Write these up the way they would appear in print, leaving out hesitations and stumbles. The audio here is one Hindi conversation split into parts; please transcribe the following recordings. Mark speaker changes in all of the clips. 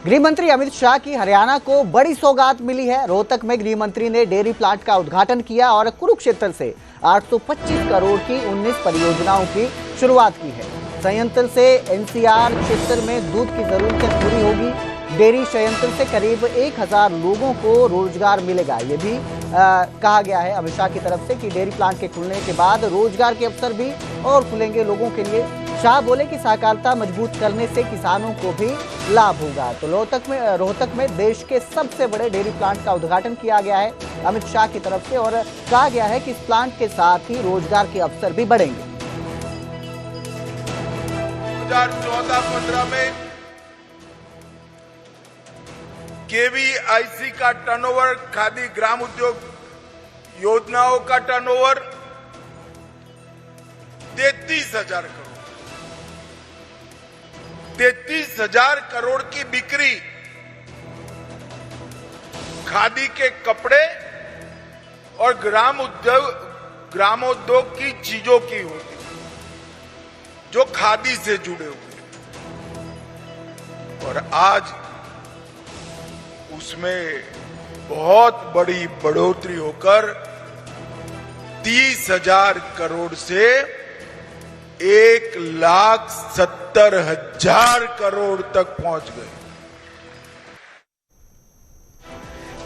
Speaker 1: गृह मंत्री अमित शाह की हरियाणा को बड़ी सौगात मिली है। रोहतक में गृह मंत्री ने डेयरी प्लांट का उद्घाटन किया और कुरुक्षेत्र से 825 करोड़ की 19 परियोजनाओं की शुरुआत की है। संयंत्र से एनसीआर क्षेत्र में दूध की जरूरतें पूरी होगी। डेयरी संयंत्र से करीब 1000 लोगों को रोजगार मिलेगा। ये भी कहा गया है अमित शाह की तरफ से कि डेयरी प्लांट के खुलने के बाद रोजगार के अवसर भी और खुलेंगे लोगों के लिए। शाह बोले कि सहकारिता मजबूत करने से किसानों को भी लाभ होगा। तो रोहतक में देश के सबसे बड़े डेयरी प्लांट का उद्घाटन किया गया है अमित शाह की तरफ से और कहा गया है कि इस प्लांट के साथ ही रोजगार के अवसर भी बढ़ेंगे।
Speaker 2: 2014-15 में केवीआईसी का टर्नओवर, खादी ग्राम उद्योग योजनाओं का टर्नओवर 33,000 करोड़, 33,000 करोड़ की बिक्री खादी के कपड़े और ग्रामोद्योग की चीजों की होती जो खादी से जुड़े हुए, और आज उसमें बहुत बड़ी बढ़ोतरी होकर 30,000 करोड़ से 1,70,000 करोड़ तक पहुंच गए।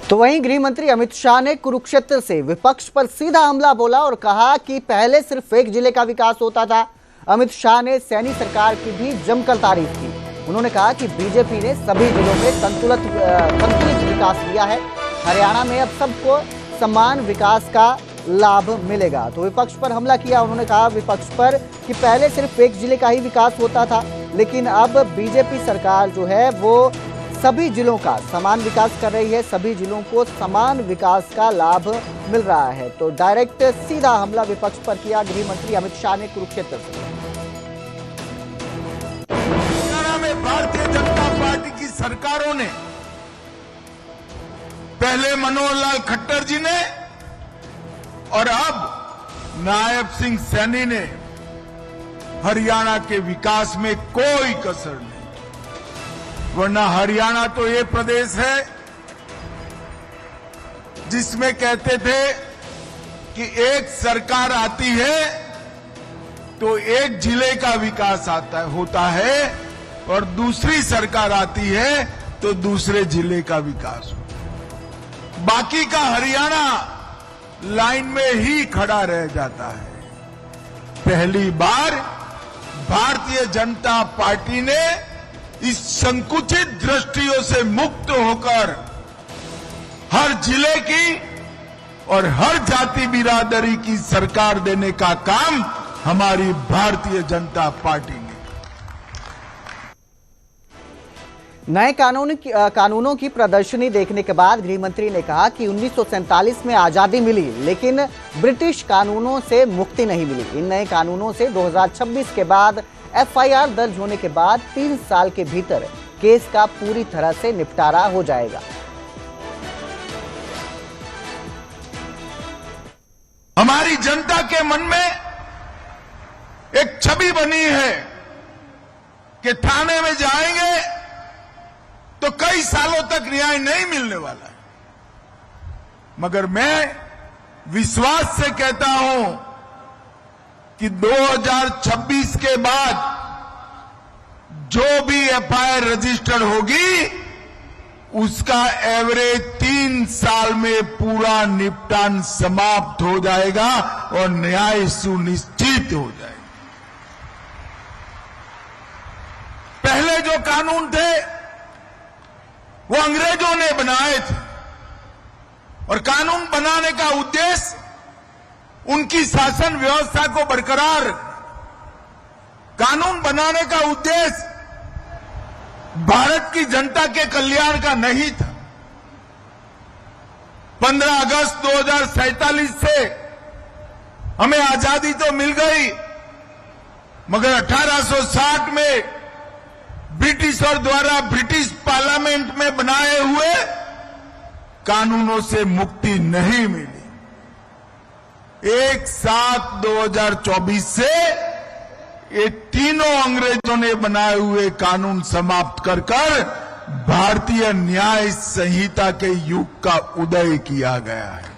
Speaker 1: तो वहीं गृह मंत्री अमित शाह ने कुरुक्षेत्र से विपक्ष पर सीधा हमला बोला और कहा कि पहले सिर्फ एक जिले का विकास होता था। अमित शाह ने सैनी सरकार की भी जमकर तारीफ की। उन्होंने कहा कि बीजेपी ने सभी जिलों में संतुलित विकास किया है। हरियाणा में अब सबको समान विकास का लाभ मिलेगा। तो विपक्ष पर हमला किया उन्होंने कहा विपक्ष पर कि पहले सिर्फ एक जिले का ही विकास होता था, लेकिन अब बीजेपी सरकार जो है वो सभी जिलों का समान विकास कर रही है। सभी जिलों को समान विकास का लाभ मिल रहा है। तो डायरेक्ट सीधा हमला विपक्ष पर किया गृह मंत्री अमित शाह ने कुरुक्षेत्र से।
Speaker 2: हरियाणा में भारतीय जनता पार्टी की सरकारों ने, पहले मनोहर लाल खट्टर जी ने और अब नायब सिंह सैनी ने हरियाणा के विकास में कोई कसर नहीं। वरना हरियाणा तो ये प्रदेश है जिसमें कहते थे कि एक सरकार आती है तो एक जिले का विकास होता है और दूसरी सरकार आती है तो दूसरे जिले का विकास होता है। बाकी का हरियाणा लाइन में ही खड़ा रह जाता है। पहली बार भारतीय जनता पार्टी ने इस संकुचित दृष्टियों से मुक्त होकर हर जिले की और हर जाति बिरादरी की सरकार देने का काम हमारी भारतीय जनता पार्टी ने।
Speaker 1: नए कानूनों की प्रदर्शनी देखने के बाद गृह मंत्री ने कहा कि 1947 में आजादी मिली, लेकिन ब्रिटिश कानूनों से मुक्ति नहीं मिली। इन नए कानूनों से 2026 के बाद एफआईआर दर्ज होने के बाद 3 साल के भीतर केस का पूरी तरह से निपटारा हो जाएगा।
Speaker 2: हमारी जनता के मन में एक छवि बनी है कि थाने में जाएंगे तो कई सालों तक न्याय नहीं मिलने वाला है। मगर मैं विश्वास से कहता हूं कि 2026 के बाद जो भी एफआईआर रजिस्टर्ड होगी उसका एवरेज 3 साल में पूरा निपटान समाप्त हो जाएगा और न्याय सुनिश्चित हो जाएगा। पहले जो कानून थे वो अंग्रेजों ने बनाए थे और कानून बनाने का उद्देश्य उनकी शासन व्यवस्था को बरकरार, कानून बनाने का उद्देश्य भारत की जनता के कल्याण का नहीं था। 15 अगस्त 2047 से हमें आजादी तो मिल गई, मगर 1860 में ब्रिटिशर द्वारा ब्रिटिश पार्लियामेंट में बनाए हुए कानूनों से मुक्ति नहीं मिली। 1/7/2024 से ये तीनों अंग्रेजों ने बनाए हुए कानून समाप्त कर भारतीय न्याय संहिता के युग का उदय किया गया है।